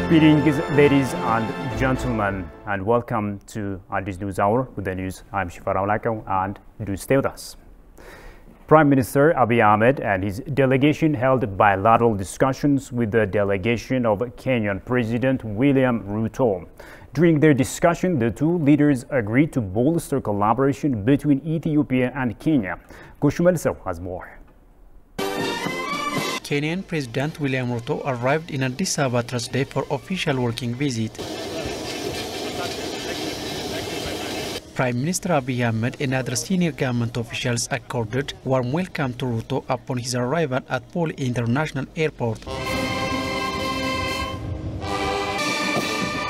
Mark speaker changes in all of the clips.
Speaker 1: Greetings, ladies and gentlemen, and welcome to this news hour with the news. I'm Shifar Aulako, and do stay with us. Prime Minister Abiy Ahmed and his delegation held bilateral discussions with the delegation of Kenyan President William Ruto. During their discussion, the two leaders agreed to bolster collaboration between Ethiopia and Kenya. Kushumel Sow has more.
Speaker 2: Kenyan President William Ruto arrived in Addis Ababa Thursday for official working visit. Prime Minister Abiy Ahmed and other senior government officials accorded warm welcome to Ruto upon his arrival at Paul International Airport.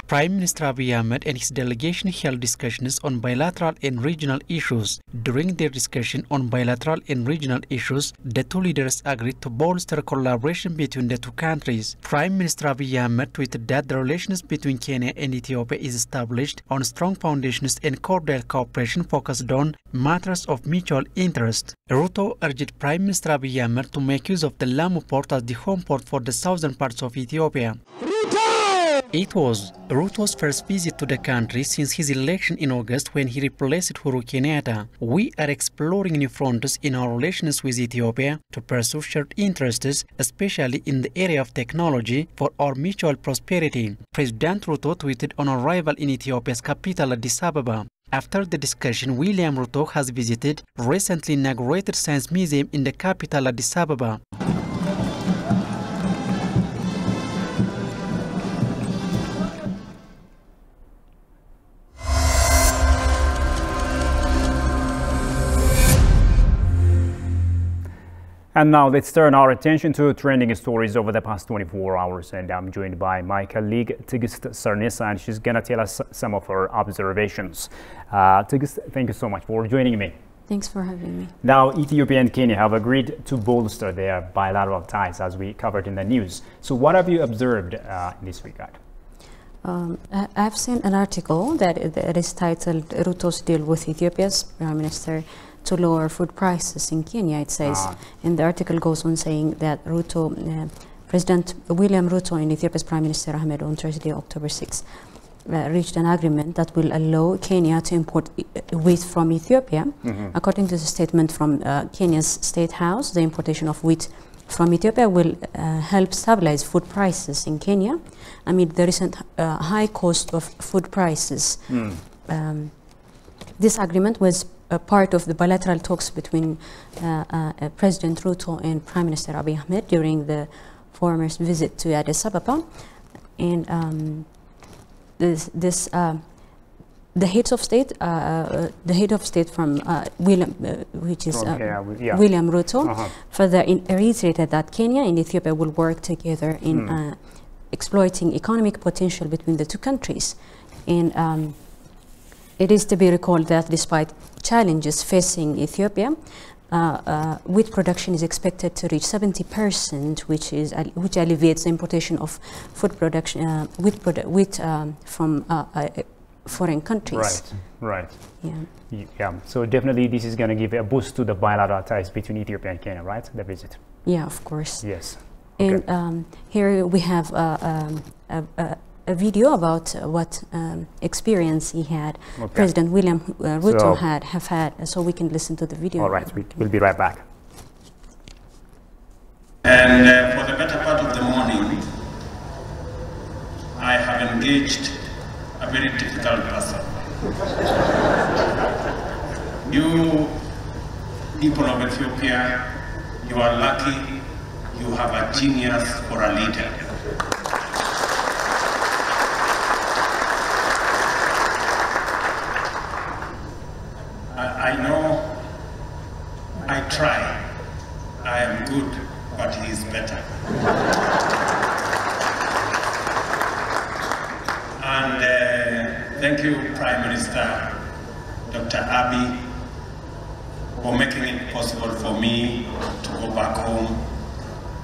Speaker 2: Prime Minister Abiy Ahmed and his delegation held discussions on bilateral and regional issues. During their discussion on bilateral and regional issues, the two leaders agreed to bolster collaboration between the two countries. Prime Minister Abiy Ahmed tweeted that the relations between Kenya and Ethiopia is established on strong foundations and cordial cooperation focused on matters of mutual interest. Ruto urged Prime Minister Abiy Ahmed to make use of the Lamu port as the home port for the southern parts of Ethiopia. It was Ruto's first visit to the country since his election in August, when he replaced Uhuru Kenyatta. We are exploring new fronts in our relations with Ethiopia to pursue shared interests, especially in the area of technology, for our mutual prosperity. President Ruto tweeted on arrival in Ethiopia's capital, Addis Ababa. After the discussion, William Ruto has visited recently inaugurated Science Museum in the capital, Addis Ababa.
Speaker 1: And now let's turn our attention to trending stories over the past 24 hours. And I'm joined by my colleague Tigist Sarnisa, and she's going to tell us some of her observations. Tigist, thank you so much for joining me.
Speaker 3: Thanks for having me.
Speaker 1: Now, Ethiopia and Kenya have agreed to bolster their bilateral ties, as we covered in the news. So what have you observed in this regard?
Speaker 3: I've seen an article that is titled Ruto's Deal with Ethiopia's Prime Minister to lower food prices in Kenya, it says. And the article goes on saying that President William Ruto and Ethiopia's Prime Minister Ahmed on Thursday, October 6, reached an agreement that will allow Kenya to import wheat from Ethiopia. According to the statement from Kenya's State House, the importation of wheat from Ethiopia will help stabilize food prices in Kenya amid the recent high cost of food prices. This agreement was part of the bilateral talks between President Ruto and Prime Minister Abiy Ahmed during the former's visit to Addis Ababa. And the head of state from William Ruto, further reiterated that Kenya and Ethiopia will work together in exploiting economic potential between the two countries. And it is to be recalled that despite challenges facing Ethiopia, wheat production is expected to reach 70%, which alleviates the importation of food production wheat from foreign countries.
Speaker 1: Right. Yeah. So definitely, this is going to give a boost to the bilateral ties between Ethiopia and Kenya, right? The visit.
Speaker 3: Yeah, of course.
Speaker 1: Yes. Okay.
Speaker 3: And here we have a video about what experience he had, President William Ruto have had, so we can listen to the video.
Speaker 1: All right, we'll be right back.
Speaker 4: And for the better part of the morning, I have engaged a very difficult person. You people of Ethiopia, you are lucky, you have a genius for a leader. I know I try, I am good, but he is better. And thank you, Prime Minister Dr. Abiy, for making it possible for me to go back home,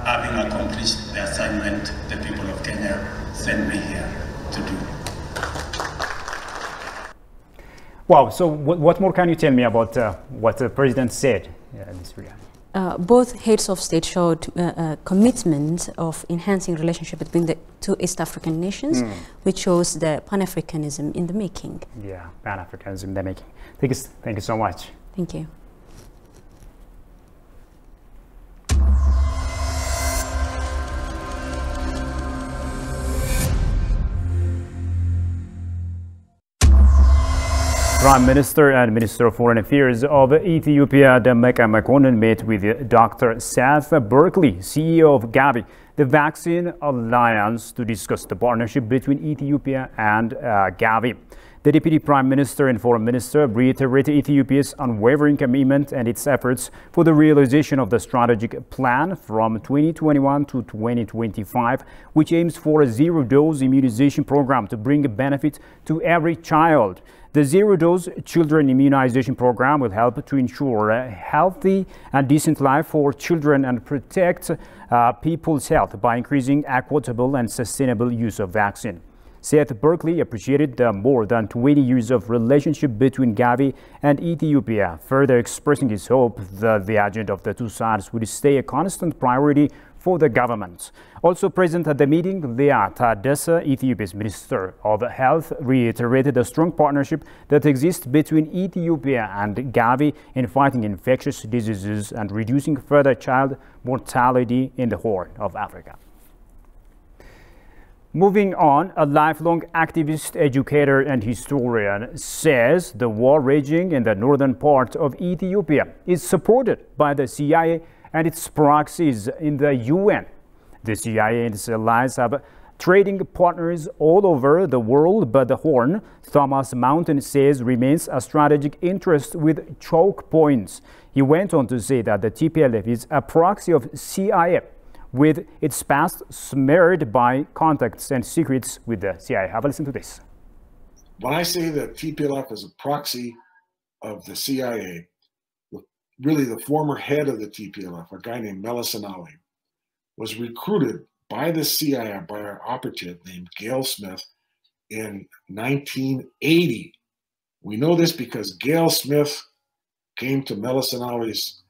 Speaker 4: having accomplished the assignment the people of Kenya sent me here to do.
Speaker 1: Wow, so what more can you tell me about what the president said in this regard?
Speaker 3: both heads of state showed commitment of enhancing relationship between the two East African nations, which shows the Pan-Africanism in the making.
Speaker 1: Yeah, Pan-Africanism in the making. Thank you so much.
Speaker 3: Thank you.
Speaker 1: Prime Minister and Minister of Foreign Affairs of Ethiopia, Demeke Mekonnen, met with Dr. Seth Berkley, CEO of Gavi, the Vaccine Alliance, to discuss the partnership between Ethiopia and Gavi. The Deputy Prime Minister and Foreign Minister reiterated Ethiopia's unwavering commitment and its efforts for the realization of the strategic plan from 2021 to 2025, which aims for a zero-dose immunization program to bring benefit to every child. The zero-dose children immunization program will help to ensure a healthy and decent life for children and protect people's health by increasing equitable and sustainable use of vaccine. Seth Berkley appreciated the more than 20 years of relationship between Gavi and Ethiopia, further expressing his hope that the agenda of the two sides would stay a constant priority for the government. Also present at the meeting, Leah Tadessa, Ethiopia's Minister of Health, reiterated the strong partnership that exists between Ethiopia and Gavi in fighting infectious diseases and reducing further child mortality in the Horn of Africa. Moving on, a lifelong activist, educator and historian says the war raging in the northern part of Ethiopia is supported by the CIA and its proxies in the UN. The CIA and its allies have trading partners all over the world, but the Horn, Thomas Mountain says, remains a strategic interest with choke points. He went on to say that the TPLF is a proxy of CIA, with its past smeared by contacts and secrets with the CIA. Have a listen to this.
Speaker 5: When I say that TPLF is a proxy of the CIA, really the former head of the TPLF, a guy named Meles Zenawi, was recruited by the CIA by an operative named Gail Smith in 1980. We know this because Gail Smith came to Meles Zenawi's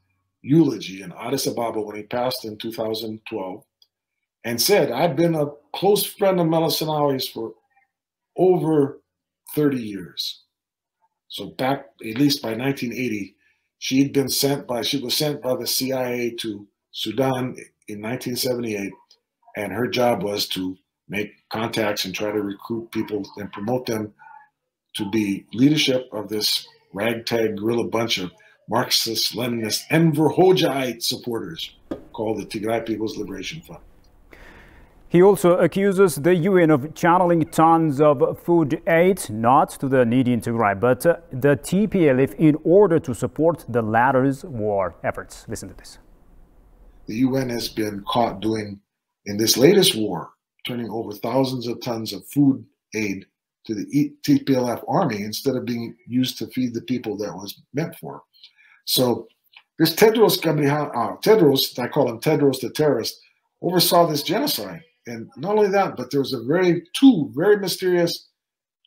Speaker 5: eulogy in Addis Ababa when he passed in 2012 and said, I've been a close friend of Meles Zenawi's for over 30 years. So back, at least by 1980, she was sent by the CIA to Sudan in 1978, and her job was to make contacts and try to recruit people and promote them to be leadership of this ragtag guerrilla bunch of Marxist, Leninist, Enver Hoxhaite supporters called the Tigray People's Liberation Front.
Speaker 1: He also accuses the UN of channeling tons of food aid, not to the needy in Tigray, but the TPLF in order to support the latter's war efforts. Listen to this.
Speaker 5: The UN has been caught doing, in this latest war, turning over thousands of tons of food aid to the TPLF army instead of being used to feed the people that was meant for. So this Tedros, I call him Tedros the terrorist, oversaw this genocide. And not only that, but there was two very mysterious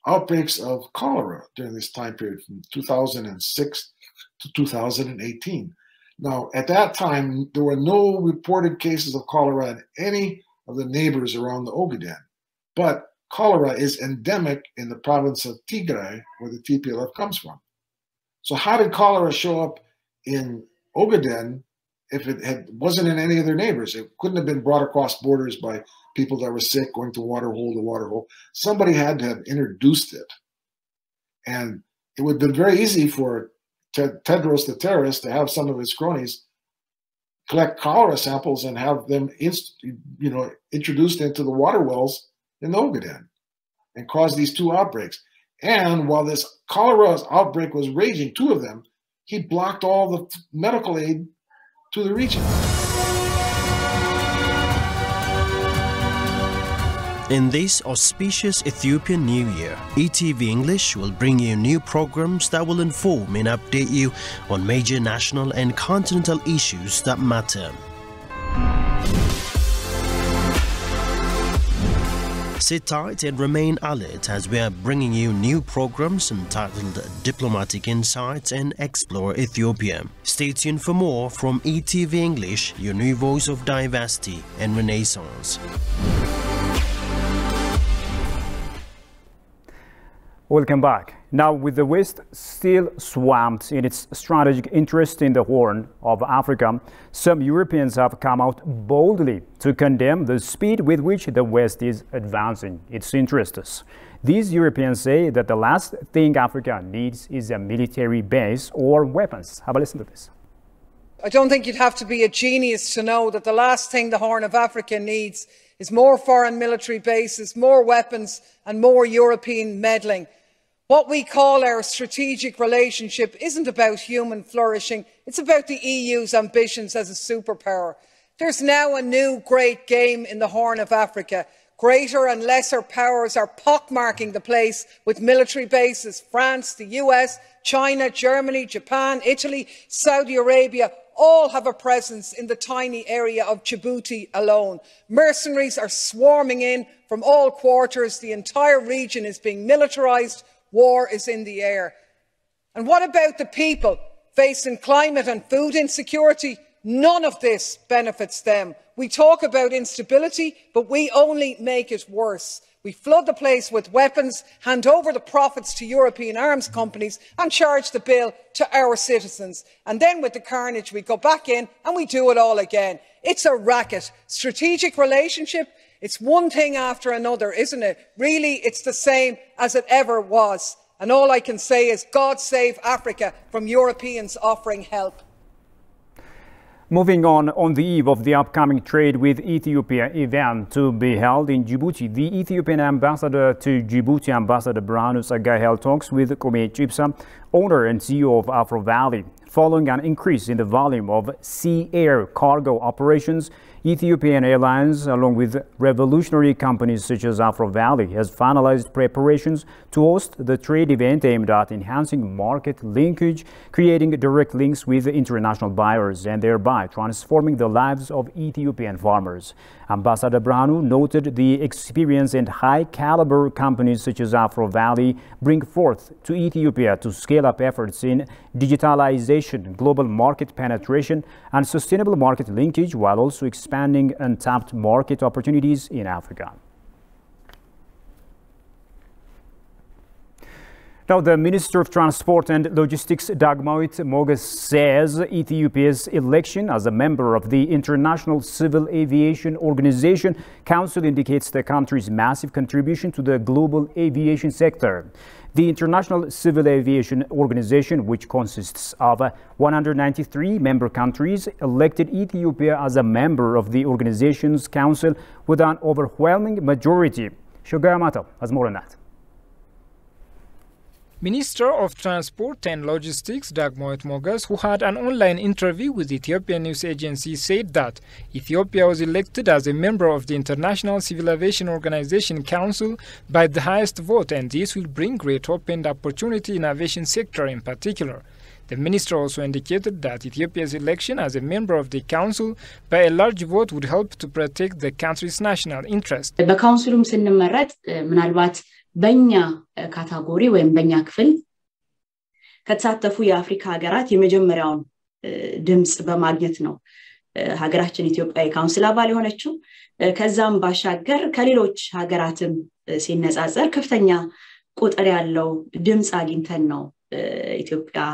Speaker 5: outbreaks of cholera during this time period from 2006 to 2018. Now, at that time, there were no reported cases of cholera in any of the neighbors around the Ogaden. But cholera is endemic in the province of Tigray, where the TPLF comes from. So how did cholera show up in Ogaden if it wasn't in any of their neighbors? It couldn't have been brought across borders by people that were sick going to water hole to water hole. Somebody had to have introduced it. And it would have been very easy for Tedros the terrorist to have some of his cronies collect cholera samples and have them introduced into the water wells in the Ogaden and cause these two outbreaks. And while this cholera outbreak was raging, two of them, he blocked all the medical aid to the region.
Speaker 6: In this auspicious Ethiopian New Year, ETV English will bring you new programs that will inform and update you on major national and continental issues that matter. sit tight and remain alert as we are bringing you new programs entitled Diplomatic Insights and Explore Ethiopia. Stay tuned for more from ETV English, your new voice of diversity and renaissance.
Speaker 1: Welcome back. Now, with the West still swamped in its strategic interest in the Horn of Africa, some Europeans have come out boldly to condemn the speed with which the West is advancing its interests. These Europeans say that the last thing Africa needs is a military base or weapons. Have a listen to this.
Speaker 7: I don't think you'd have to be a genius to know that the last thing the Horn of Africa needs is more foreign military bases, more weapons and more European meddling. What we call our strategic relationship isn't about human flourishing, it's about the EU's ambitions as a superpower. There's now a new great game in the Horn of Africa. Greater and lesser powers are pockmarking the place with military bases. France, the US, China, Germany, Japan, Italy, Saudi Arabia all have a presence in the tiny area of Djibouti alone. Mercenaries are swarming in from all quarters. The entire region is being militarised. War is in the air. And what about the people facing climate and food insecurity? None of this benefits them. We talk about instability, but we only make it worse. We flood the place with weapons, hand over the profits to European arms companies and charge the bill to our citizens. And then with the carnage, we go back in and we do it all again. It's a racket. Strategic relationship, it's one thing after another, isn't it? Really, it's the same as it ever was. And all I can say is, God save Africa from Europeans offering help.
Speaker 1: Moving on the eve of the upcoming Trade with Ethiopia event to be held in Djibouti, the Ethiopian ambassador to Djibouti, Ambassador Birhanu Tsaggaye, held talks with Kome Chipsa, owner and CEO of Afro Valley. Following an increase in the volume of sea-air cargo operations, Ethiopian Airlines, along with revolutionary companies such as Afro Valley, has finalized preparations to host the trade event aimed at enhancing market linkage, creating direct links with international buyers, and thereby transforming the lives of Ethiopian farmers. Ambassador Birhanu noted the experience and high-caliber companies such as Afro Valley bring forth to Ethiopia to scale up efforts in digitalization, global market penetration, and sustainable market linkage, while also expanding untapped market opportunities in Africa. Now, the Minister of Transport and Logistics, Dagmawit Moges, says Ethiopia's election as a member of the International Civil Aviation Organization Council indicates the country's massive contribution to the global aviation sector. The International Civil Aviation Organization, which consists of 193 member countries, elected Ethiopia as a member of the organization's council with an overwhelming majority. Shogai Amato has more on that.
Speaker 8: Minister of Transport and Logistics Dagmawit Moges, who had an online interview with Ethiopian news agency, said that Ethiopia was elected as a member of the International Civil Aviation Organization Council by the highest vote, and this will bring great hope and opportunity in aviation sector in particular. The minister also indicated that Ethiopia's election as a member of the council by a large vote would help to protect the country's national interest.
Speaker 9: በእኛ ካታጎሪ ወይም በእኛ ክፍል ከተሳተፉ የአፍሪካ ሀገራት የመጀመሪያውን ድምጽ በማግኘት ነው ሀገራችን ኢትዮጵያ የካውንስል አባል የሆነችው። ከዛም ባሻገር ከሌሎች ሀገራትም ሲነጻጸር ከፍተኛ ቁጥር ያለው ድምጽ አግኝተን ነው ኢትዮጵያ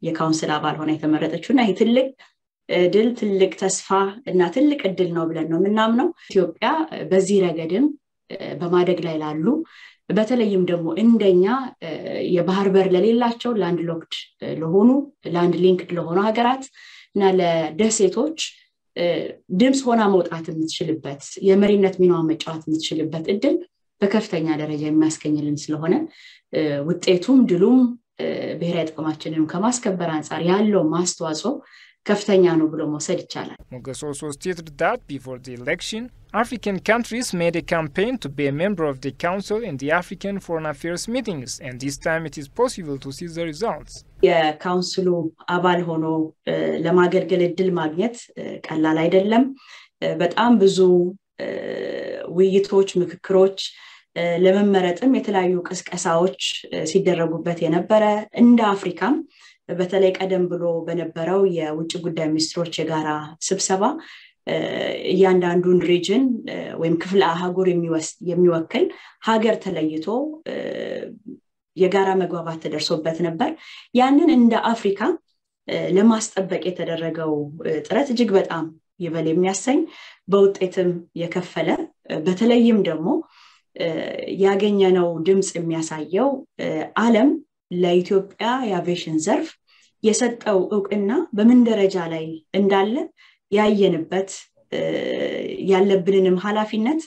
Speaker 9: የካውንስል አባል ሆና የተመረጠችውና ይሄ ትልቅ ድል፣ ትልቅ ተስፋ እና ትልቅ እድል ነው ብለን ነው የምናምነው። ኢትዮጵያ በዚህ ረገድም በማደግ ላይ ላሉ በተለይም ደግሞ እንደኛ የባህር በር ለሌላቸው ላንድ ሎክድ ለሆኑ ላንድ ሊንክድ ለሆኑ ሀገራት እና ለደሴቶች ድምጽ ሆና መውጣት የምትችልበት የመሪነት ሚናውን መጫወት የምትችልበት እድል በከፍተኛ ደረጃ የሚያስገኝልን ስለሆነ ውጤቱም ድሉም ብሔራዊ ጥቅማችንን ከማስከበር አንፃር ያለው ማስተዋጽኦ ከፍተኛ ነው ብሎ መውሰድ ይቻላል።
Speaker 8: Moges also stated that before the election, African countries made a campaign to be a member of the Council in the African Foreign Affairs meetings, and this time it is possible to see the results.
Speaker 9: የካውንስሉ አባል ሆኖ ለማገልገል እድል ማግኘት ቀላል አይደለም። በጣም ብዙ ውይይቶች ምክክሮች ለመመረጥም የተለያዩ ቅስቀሳዎች ሲደረጉበት የነበረ እንደ አፍሪካም በተለይ ቀደም ብሎ በነበረው የውጭ ጉዳይ ሚኒስትሮች የጋራ ስብሰባ እያንዳንዱን ሪጅን ወይም ክፍለ አህጉር የሚወክል ሀገር ተለይቶ የጋራ መግባባት ተደርሶበት ነበር ያንን እንደ አፍሪካ ለማስጠበቅ የተደረገው ጥረት እጅግ በጣም ይበል የሚያሰኝ በውጤትም የከፈለ በተለይም ደግሞ ያገኘነው ድምጽ የሚያሳየው ዓለም ለኢትዮጵያ የአቪዬሽን ዘርፍ የሰጠው ዕውቅና በምን ደረጃ ላይ እንዳለ ያየንበት ያለብንንም ኃላፊነት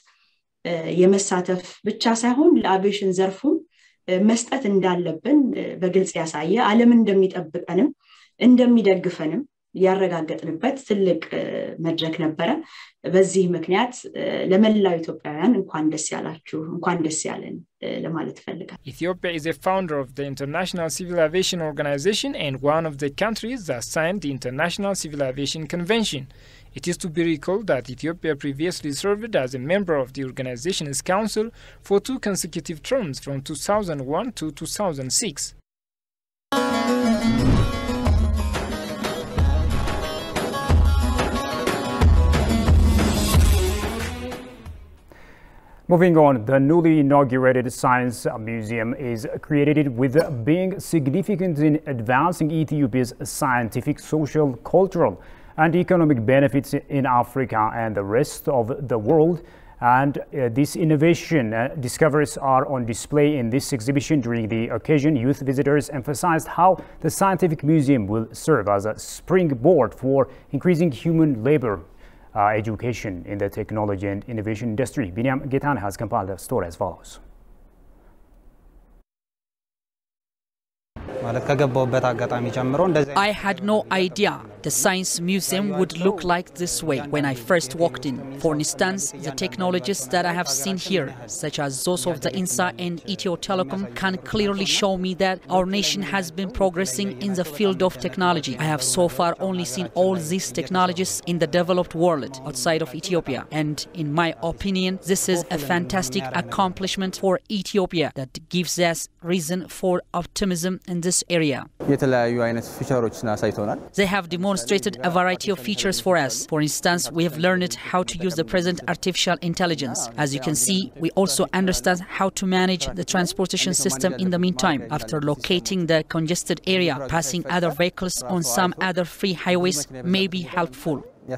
Speaker 9: የመሳተፍ ብቻ ሳይሆን ለአቪዬሽን ዘርፉ መስጠት እንዳለብን በግልጽ ያሳየ ዓለም እንደሚጠብቀንም እንደሚደግፈንም ያረጋግጥንበት ትልቅ መድረክ ነበረ በዚህ ምክንያት ለመላው ኢትዮጵያውያን እንኳን ደስ ያላችሁ እንኳን ደስ ያለን ለማለት ፈልጋለሁ
Speaker 8: Ethiopia is a founder of the International Civil Aviation Organization and one of the countries that signed the International Civil Aviation Convention. It is to be recalled that Ethiopia previously served as a member of the organization's council for 2 consecutive terms from 2001 to 2006.
Speaker 1: Moving on, the newly inaugurated Science Museum is credited with being significant in advancing Ethiopia's scientific, social, cultural, and economic benefits in Africa and the rest of the world. And this innovation discoveries are on display in this exhibition. During the occasion, youth visitors emphasized how the Scientific Museum will serve as a springboard for increasing human labor education in the technology and innovation industry. Binyam Getan has compiled the story as follows.
Speaker 10: I had no idea the Science Museum would look like this way when I first walked in. For instance, the technologies that I have seen here, such as those of the INSA and Ethio Telecom, can clearly show me that our nation has been progressing in the field of technology. I have so far only seen all these technologies in the developed world outside of Ethiopia. And in my opinion, this is a fantastic accomplishment for Ethiopia that gives us reason for optimism in this area. They have demonstrated a variety of features for us. For instance, we have learned how to use the present artificial intelligence. As you can see, we also understand how to manage the transportation system in the meantime. After locating the congested area, passing other vehicles on some other free highways may be helpful. I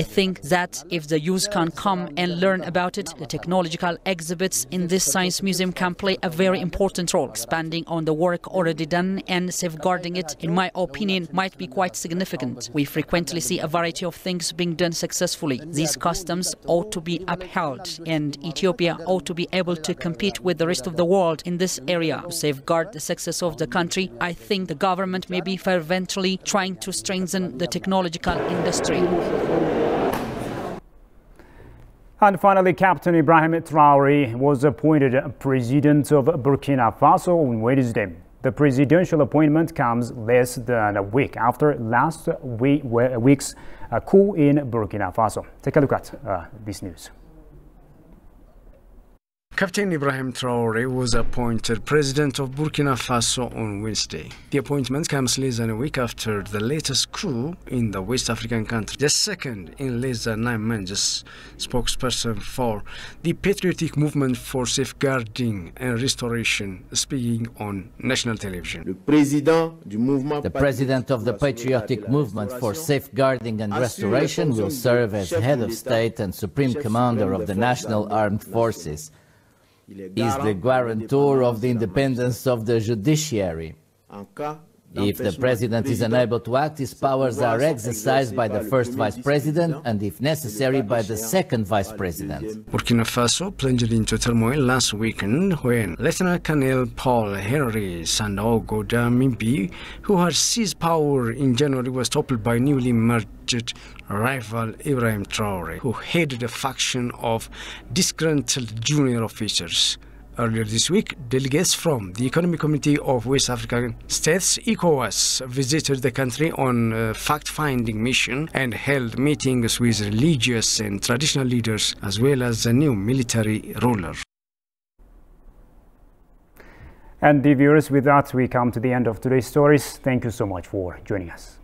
Speaker 10: think that if the youth can come and learn about it, the technological exhibits in this science museum can play a very important role. Expanding on the work already done and safeguarding it, in my opinion, might be quite significant. We frequently see a variety of things being done successfully. These customs ought to be upheld, and Ethiopia ought to be able to compete with the rest of the world in this area. To safeguard the success of the country, I think the government may be fervently trying to strengthen the technological industry.
Speaker 1: And finally, Captain Ibrahim Traore was appointed president of Burkina Faso on Wednesday. The presidential appointment comes less than a week after last week's coup in Burkina Faso. Take a look at this news.
Speaker 11: Captain Ibrahim Traore was appointed president of Burkina Faso on Wednesday. The appointment comes less than a week after the latest coup in the West African country, the second in less than 9 months. Spokesperson for the Patriotic Movement for Safeguarding and Restoration, speaking on national television.
Speaker 12: The president of the Patriotic Movement for Safeguarding and Restoration will serve as head of state and supreme commander of the National Armed Forces. He is the guarantor of the independence of the judiciary. If the president is unable to act, his powers are exercised by the first vice president and, if necessary, by the second vice president.
Speaker 11: Burkina Faso plunged into turmoil last weekend when Lieutenant Colonel Paul Henry Sandaogo Damibi, who had seized power in January, was toppled by newly merged rival Ibrahim Traore, who headed a faction of disgruntled junior officers. Earlier this week, delegates from the Economic Committee of West African States, ECOWAS, visited the country on a fact-finding mission and held meetings with religious and traditional leaders as well as the new military ruler.
Speaker 1: And the viewers, with that, we come to the end of today's stories. Thank you so much for joining us.